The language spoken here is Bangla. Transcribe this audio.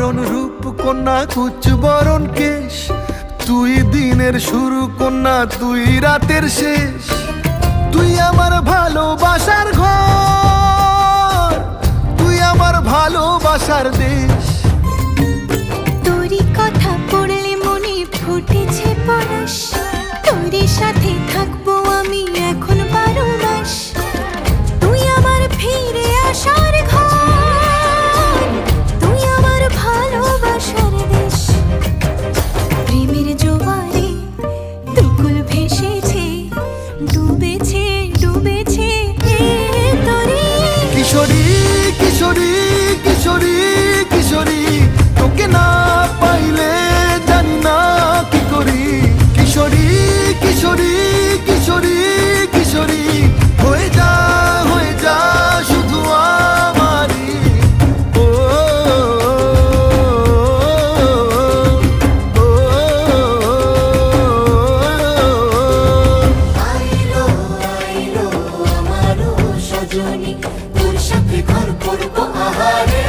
বরণ রূপ কন্যা কুচ বরণ কেশ, তুই দিনের শুরু কন্যা তুই রাতের শেষ। তুই আমার ভালোবাসার ঘর, তুই আমার ভালোবাসার দেশ। তোরই কথা পড়লে মনে ফুটেছে পরশ, তোরই সাথে থাকবো আমি এখন 12 মাস। তুই আমার ফিরে আসার ঘর, তুই আমার ভালোবাসার দেশ। প্রেমের জোয়ারে দুকুল ভেসেছে, ডুবেছে ডুবেছে তোরে। কিশোরী কিশোরী কিশোরী কিশোরী, তোকে না পাইলে জানি না কি করি। কিশোরী কিশোরী কিশোরী কিশোরী, হয়ে যা শুধু আমারই। ও আইলো আইলো আমারও সজনী, তোর সাথে ঘর করবো আহারে।